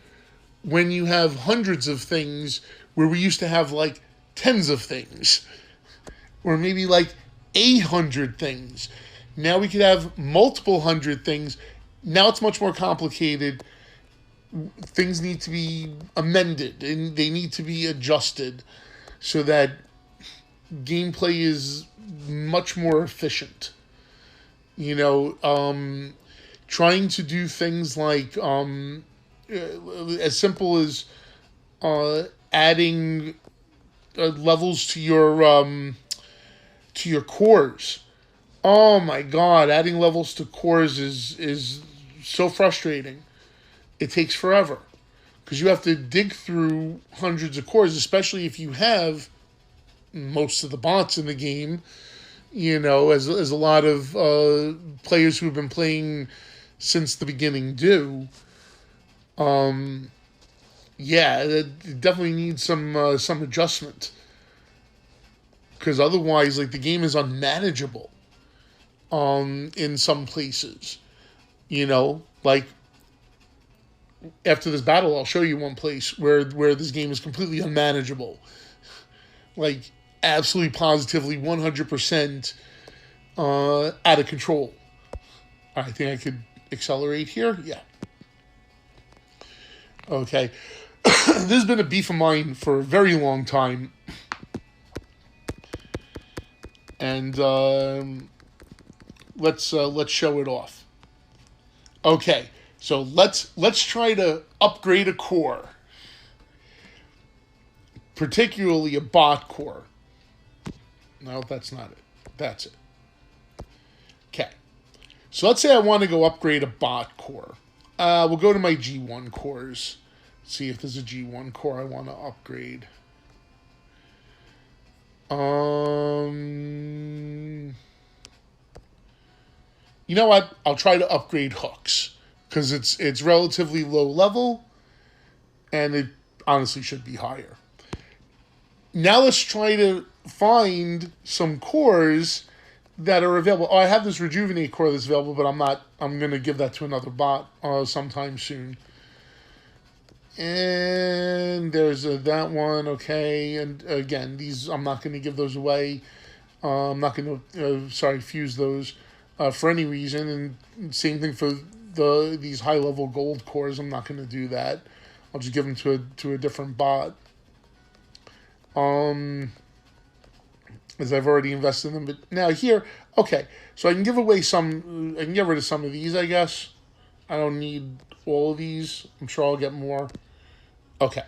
when you have hundreds of things where we used to have like tens of things. Or maybe like 100 things. Now we could have multiple hundred things. Now it's much more complicated. Things need to be amended and they need to be adjusted so that gameplay is much more efficient. You know, trying to do things like as simple as adding levels to your cores. Oh my god, adding levels to cores is so frustrating. It takes forever because you have to dig through hundreds of cores, especially if you have most of the bots in the game. You know, as a lot of players who have been playing since the beginning do. Yeah, it definitely needs some adjustment. Because otherwise, like, the game is unmanageable in some places. You know, like, after this battle, I'll show you one place where this game is completely unmanageable. Like, absolutely, positively, 100% out of control. I think I could accelerate here. Yeah. Okay. This has been a beef of mine for a very long time. And let's show it off. Okay. So let's try to upgrade a core. Particularly a bot core. No, that's not it. That's it. Okay. So let's say I want to go upgrade a bot core. We'll go to my G1 cores. See if there's a G1 core I want to upgrade. You know what? I'll try to upgrade hooks. Because it's relatively low level. And it honestly should be higher. Now let's try to find some cores that are available. Oh, I have this Rejuvenate core that's available, but I'm going to give that to another bot sometime soon. And there's that one, okay. And again, these, I'm not going to give those away. I'm not going to, fuse those for any reason. And same thing for these high-level gold cores. I'm not going to do that. I'll just give them to a different bot. As I've already invested in them. But now here, okay, so I can give away some, I can get rid of some of these, I guess. I don't need all of these. I'm sure I'll get more. Okay,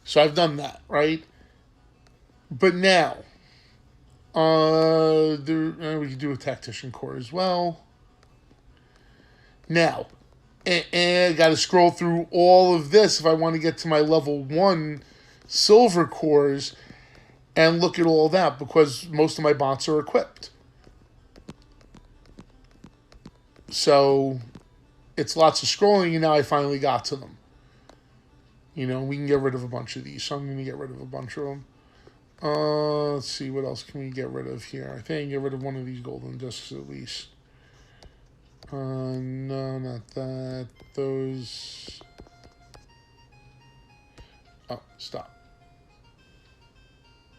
so I've done that, right? But now, we can do a Tactician core as well. Now, I got to scroll through all of this if I want to get to my level 1 silver cores and look at all that because most of my bots are equipped. So it's lots of scrolling, and now I finally got to them. You know, we can get rid of a bunch of these, so I'm going to get rid of a bunch of them. Let's see, what else can we get rid of here? I think I can get rid of one of these golden discs at least. No, not that. Those. Oh, stop.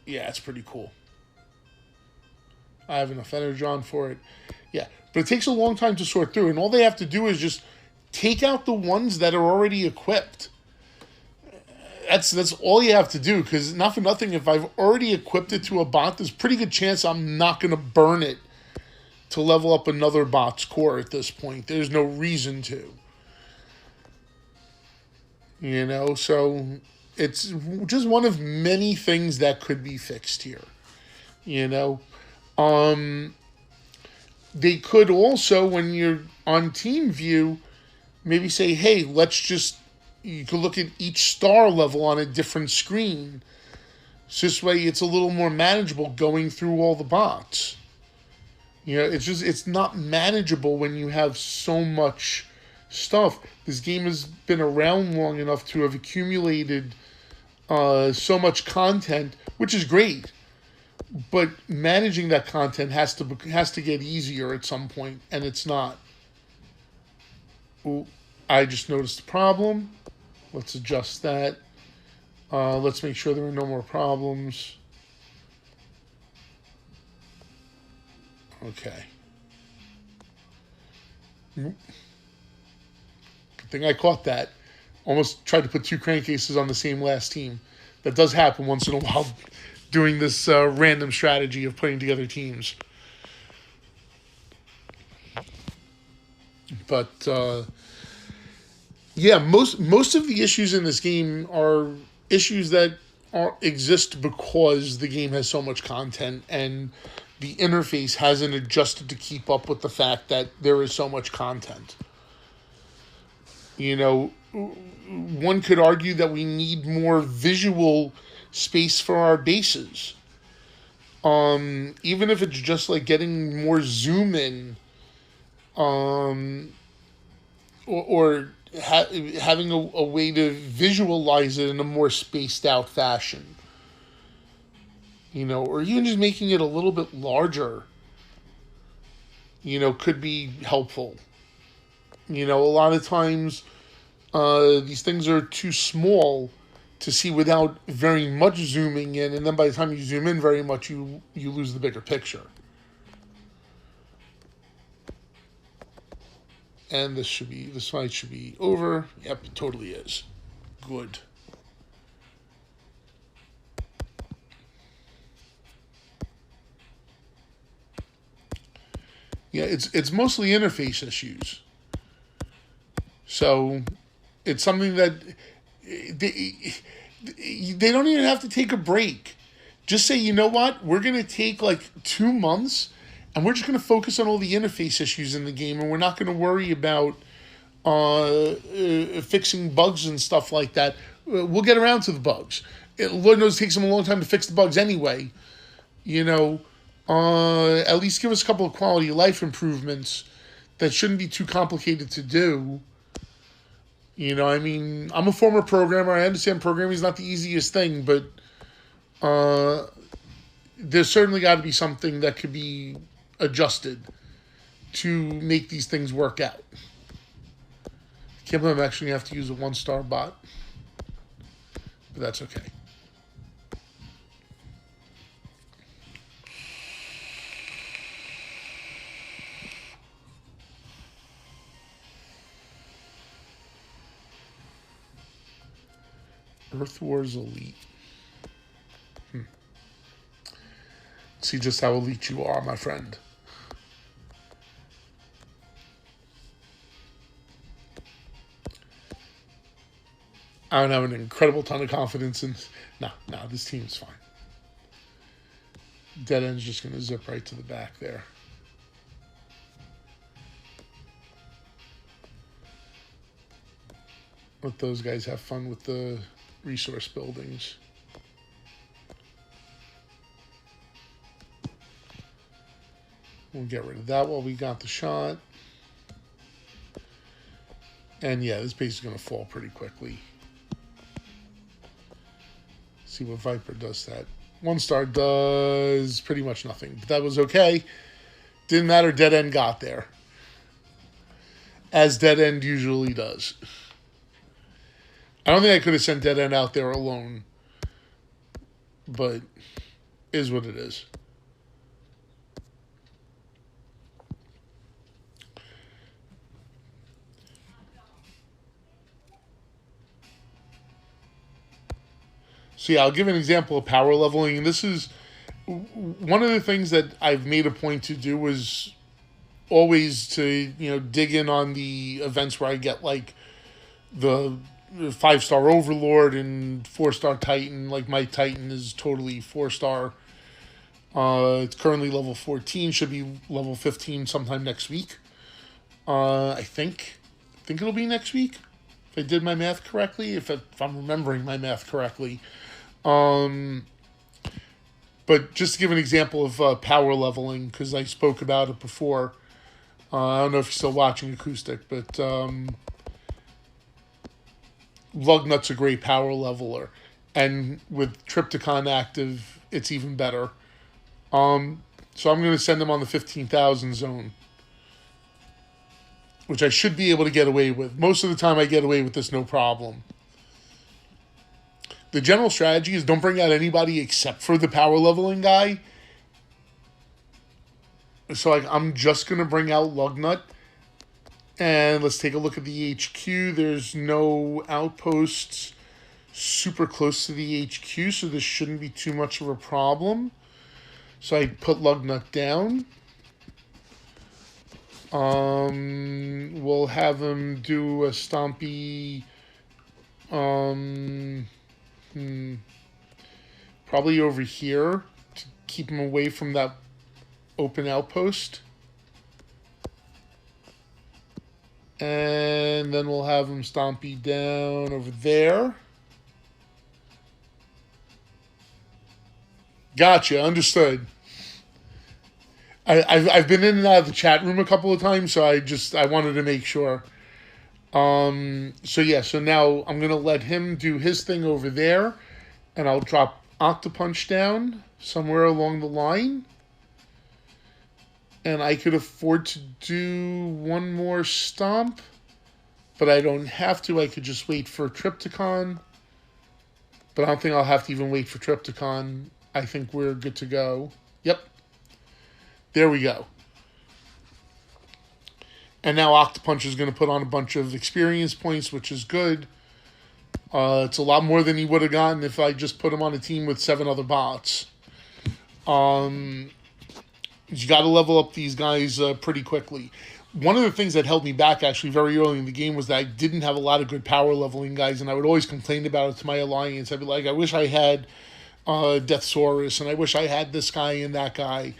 Yeah, it's pretty cool. I have enough Energon for it. Yeah, but it takes a long time to sort through, and all they have to do is just take out the ones that are already equipped. That's all you have to do, because not for nothing, if I've already equipped it to a bot, there's a pretty good chance I'm not going to burn it to level up another bot's core at this point. There's no reason to. So it's just one of many things that could be fixed here. They could also, when you're on team view, maybe say, hey, you could look at each star level on a different screen. So this way it's a little more manageable going through all the bots. It's not manageable when you have so much stuff. This game has been around long enough to have accumulated so much content, which is great. But managing that content has to get easier at some point, and it's not. Ooh, I just noticed a problem. Let's adjust that. Let's make sure there are no more problems. Okay. Good thing I caught that. Almost tried to put two crankcases on the same last team. That does happen once in a while, doing this random strategy of putting together teams. But yeah, most of the issues in this game are issues that exist because the game has so much content and the interface hasn't adjusted to keep up with the fact that there is so much content. One could argue that we need more visual space for our bases. Even if it's just like getting more zoom in, or having a way to visualize it in a more spaced out fashion. Or even just making it a little bit larger, could be helpful. A lot of times these things are too small to see without very much zooming in, and then by the time you zoom in very much, you lose the bigger picture. And this slide should be over. Yep, it totally is. Good. Yeah, it's mostly interface issues. So it's something that they don't even have to take a break. Just say, you know what, we're going to take like 2 months and we're just going to focus on all the interface issues in the game, and we're not going to worry about fixing bugs and stuff like that. We'll get around to the bugs. Lord knows it takes them a long time to fix the bugs anyway. At least give us a couple of quality of life improvements that shouldn't be too complicated to do. I'm a former programmer. I understand programming is not the easiest thing, but there's certainly got to be something that could be adjusted to make these things work out. I can't believe I'm actually going to have to use a 1-star bot, but that's okay. Earth Wars Elite. See just how elite you are, my friend. I don't have an incredible ton of confidence in... No, this team's fine. Dead end's just going to zip right to the back there. Let those guys have fun with the resource buildings. We'll get rid of that while we got the shot. And yeah, this base is going to fall pretty quickly. See what Viper does that. 1-star does pretty much nothing. But that was okay. Didn't matter, Dead End got there. As Dead End usually does. I don't think I could have sent Dead End out there alone. But is what it is. So yeah, I'll give an example of power leveling. And this is one of the things that I've made a point to do was always to, dig in on the events where I get like the 5-star Overlord and 4-star Titan. Like my Titan is totally 4-star. It's currently level 14, should be level 15 sometime next week. I think it'll be next week. If I did my math correctly, if I'm remembering my math correctly. But just to give an example of power leveling, because I spoke about it before. I don't know if you're still watching Acoustic, but Lugnut's a great power leveler. And with Triptychon active, it's even better. So I'm going to send him on the 15,000 zone, which I should be able to get away with. Most of the time I get away with this no problem. The general strategy is don't bring out anybody except for the power leveling guy. So I'm just going to bring out Lugnut. And let's take a look at the HQ. There's no outposts super close to the HQ, so this shouldn't be too much of a problem. So I put Lugnut down. We'll have him do a stompy. Probably over here to keep him away from that open outpost. And then we'll have him stompy down over there. Gotcha, understood. I've been in and out of the chat room a couple of times, so I wanted to make sure. So now I'm gonna let him do his thing over there, and I'll drop Octopunch down somewhere along the line. And I could afford to do one more stomp, but I don't have to. I could just wait for Triptychon. But I don't think I'll have to even wait for Triptychon. I think we're good to go. Yep. There we go. And now Octopunch is going to put on a bunch of experience points, which is good. It's a lot more than he would have gotten if I just put him on a team with 7 other bots. You got to level up these guys pretty quickly. One of the things that held me back actually very early in the game was that I didn't have a lot of good power leveling guys, and I would always complain about it to my alliance. I'd be like, I wish I had Deathsaurus, and I wish I had this guy and that guy.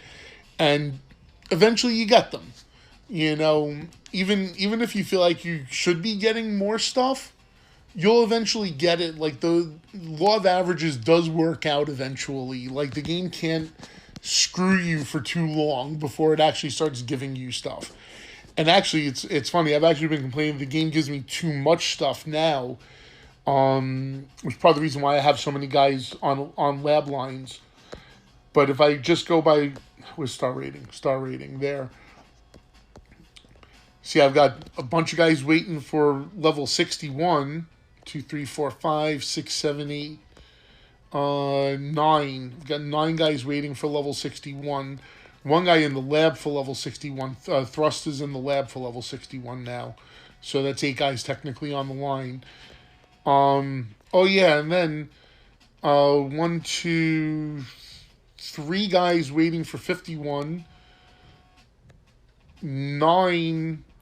And eventually you get them. Even if you feel like you should be getting more stuff, you'll eventually get it. Like, the law of averages does work out eventually. Like, the game can't screw you for too long before it actually starts giving you stuff. And actually, it's funny. I've actually been complaining the game gives me too much stuff now, which is part of the reason why I have so many guys on lab lines. But if I just go by, with star rating there. See, I've got a bunch of guys waiting for level 61. 2, 3, 4, 5, 6, 7, 8, 9. We've got 9 guys waiting for level 61. 1 guy in the lab for level 61. Thrust is in the lab for level 61 now. So that's 8 guys technically on the line. And then 1, 2, 3 guys waiting for 51.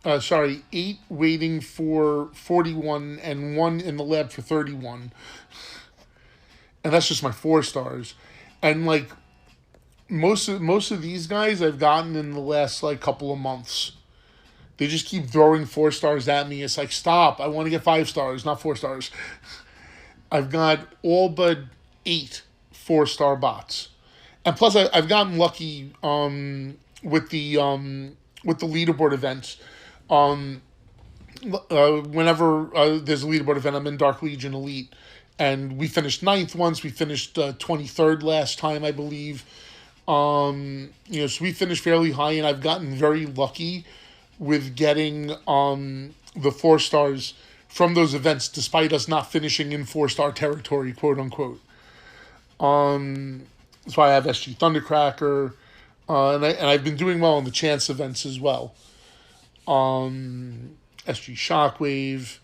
8 waiting for 41, and 1 in the lab for 31. And that's just my 4 stars. And like most of these guys I've gotten in the last couple of months. They just keep throwing 4 stars at me. It's like, stop, I want to get 5 stars, not 4 stars. I've got all but 8 4-star bots. And plus I've gotten lucky with the leaderboard events. Whenever there's a leaderboard event, I'm in Dark Legion Elite, and we finished 9th once. We finished 23rd last time, I believe. So we finished fairly high, and I've gotten very lucky with getting the 4 stars from those events, despite us not finishing in 4-star territory, quote unquote. That's why I have SG Thundercracker, and I've been doing well in the chance events as well. SG Shockwave,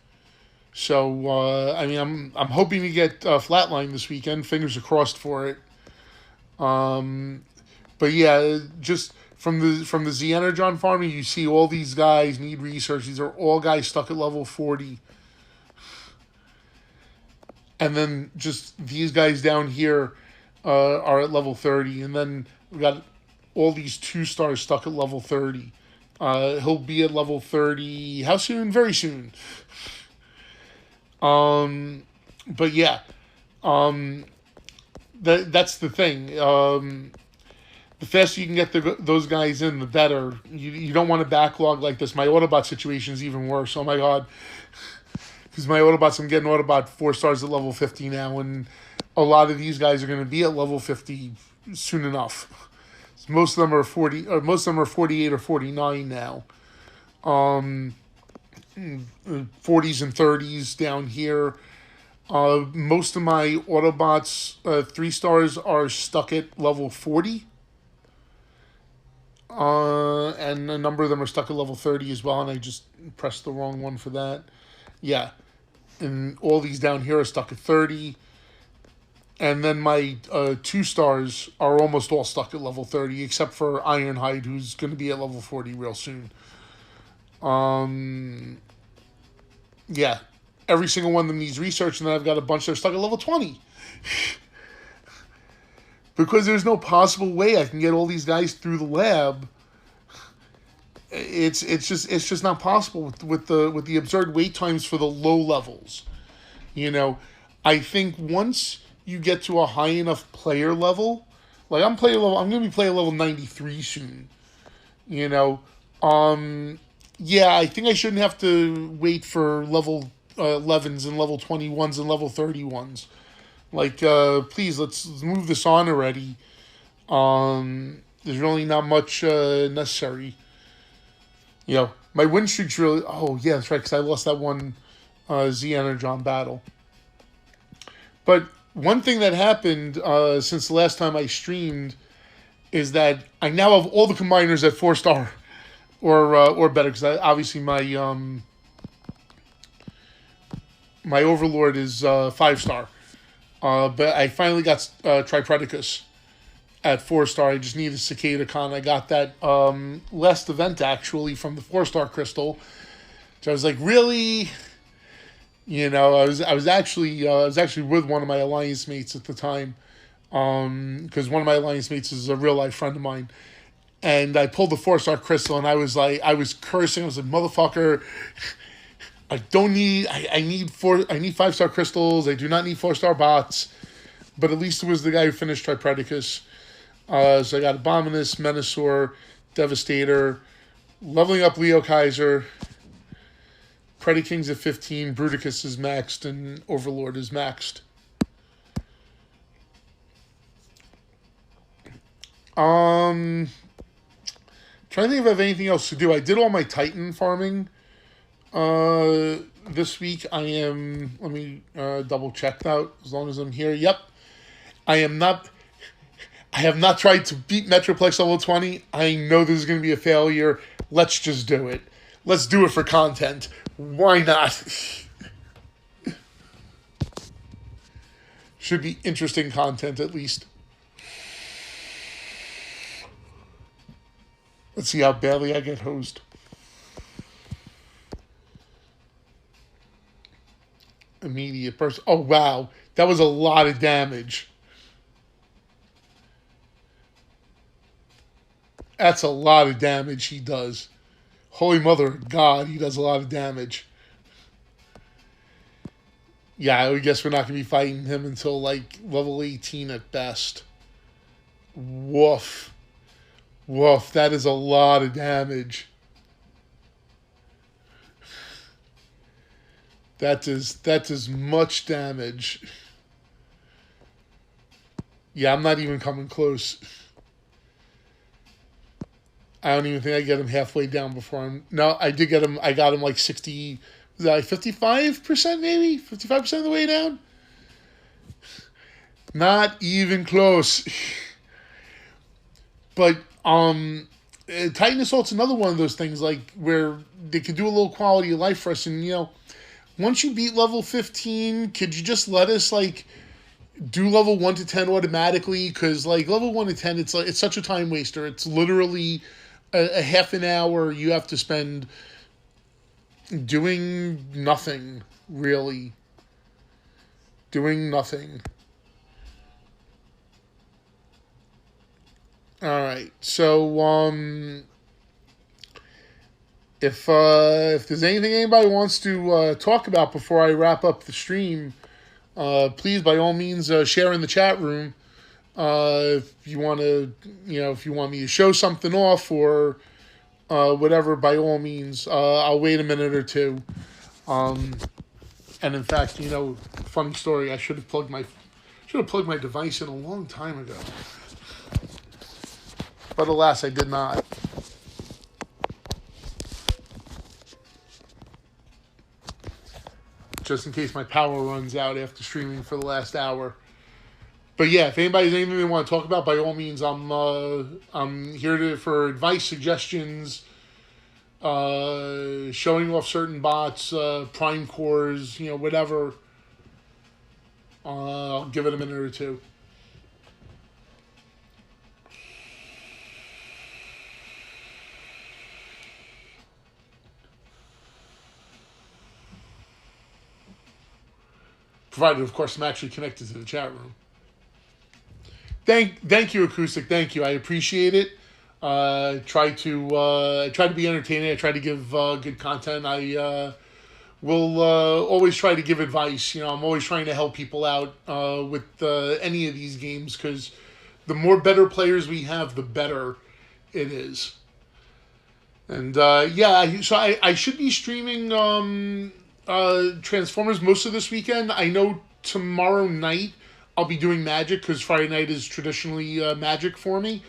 So I mean, I'm hoping to get Flatline this weekend. Fingers are crossed for it. But yeah, just from the Z Energon farming, you see all these guys need research. These are all guys stuck at level 40. And then just these guys down here are at level 30. And then we got all these 2-stars stuck at level 30. He'll be at level 30. How soon? Very soon. But yeah, that's the thing. The faster you can get those guys in, the better. You don't want to backlog like this. My Autobot situation is even worse. Oh my god. Because my Autobots, I'm getting Autobot 4-stars at level 50 now, and a lot of these guys are going to be at level 50 soon enough. Most of them are 40, or most of them are 48 or 49 now. 40s and 30s down here. Most of my Autobots 3-stars are stuck at level 40. And a number of them are stuck at level 30 as well, and I just pressed the wrong one for that. Yeah. And all these down here are stuck at 30. And then my 2-stars are almost all stuck at level 30, except for Ironhide, who's going to be at level 40 real soon. Yeah. Every single one of them needs research, and then I've got a bunch that are stuck at level 20. Because there's no possible way I can get all these guys through the lab. It's just not possible with the absurd wait times for the low levels. You know, I think once you get to a high enough player level, like I'm going to be player level 93 soon. You know, yeah, I think I shouldn't have to wait for level 11s and level 21s and level 31s. Like, please, let's move this on already. There's really not much necessary. You know, my win streak's really... Oh, yeah, that's right, because I lost that one Z Energon battle. But one thing that happened since the last time I streamed is that I now have all the combiners at 4-star or better, because obviously my my Overlord is 5-star. But I finally got Tripredicus at 4-star. I just need a Cicada Con. I got that last event actually from the 4-star crystal. So I was like, really? You know, I was actually with one of my alliance mates at the time, because one of my alliance mates is a real life friend of mine. And I pulled the 4-star crystal, and I was cursing. I was like, motherfucker, I need 5-star crystals. I do not need 4-star bots. But at least it was the guy who finished Tripredicus. So I got Abominus, Menasor, Devastator, leveling up Leo Kaiser. Prediking's at 15, Bruticus is maxed, and Overlord is maxed. Trying to think if I have anything else to do. I did all my Titan farming this week. I am, let me double check out as long as I'm here. Yep. I have not tried to beat Metroplex level 20. I know this is going to be a failure. Let's just do it. Let's do it for content. Why not? Should be interesting content at least. Let's see how badly I get hosed. Immediate burst. Oh, wow. That was a lot of damage. That's a lot of damage he does. Holy Mother of God, he does a lot of damage. Yeah, I guess we're not going to be fighting him until, like, level 18 at best. Woof. Woof, that is a lot of damage. That is much damage. Yeah, I'm not even coming close. I don't even think I get him halfway down before I'm... No, I did get him... I got him like 60... Was that like 55% maybe? 55% of the way down? Not even close. But, Titan Assault's another one of those things, like, where they could do a little quality of life for us, and, you know, once you beat level 15, could you just let us, like, do level 1 to 10 automatically? Because, like, level 1 to 10, it's like, it's such a time waster. It's literally a half an hour you have to spend doing nothing, really. Doing nothing. Alright, so, if there's anything anybody wants to talk about before I wrap up the stream, please, by all means, share in the chat room. If you want to, if you want me to show something off or whatever, by all means, I'll wait a minute or two. And in fact, funny story, I should have plugged my device in a long time ago. But alas, I did not. Just in case my power runs out after streaming for the last hour. But yeah, if anybody's anything they want to talk about, by all means, I'm here for advice, suggestions, showing off certain bots, prime cores, whatever. I'll give it a minute or two. Provided, of course, I'm actually connected to the chat room. Thank you, Acoustic. Thank you. I appreciate it. Try to be entertaining. I try to give good content. I will always try to give advice. I'm always trying to help people out with any of these games, because the more better players we have, the better it is. And so I should be streaming Transformers most of this weekend. I know tomorrow night I'll be doing Magic, because Friday night is traditionally Magic for me.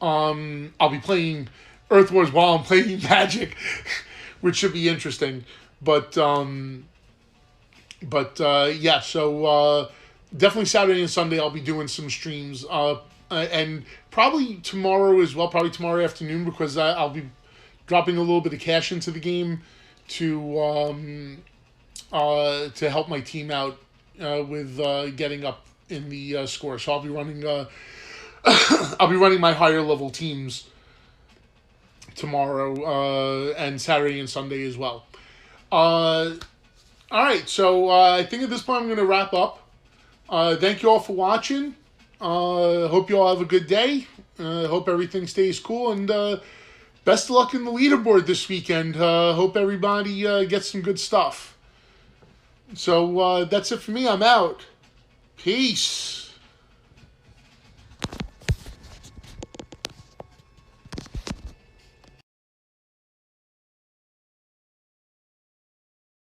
I'll be playing Earth Wars while I'm playing Magic, which should be interesting. But yeah, so definitely Saturday and Sunday I'll be doing some streams, and probably tomorrow as well. Probably tomorrow afternoon, because I'll be dropping a little bit of cash into the game to help my team out with getting up in the score. So I'll be running my higher level teams tomorrow and Saturday and Sunday as well. All right, so I think at this point I'm going to wrap up. Thank you all for watching. Hope you all have a good day. Hope everything stays cool, and best of luck in the leaderboard this weekend. Hope everybody gets some good stuff. So that's it for me. I'm out. Peace.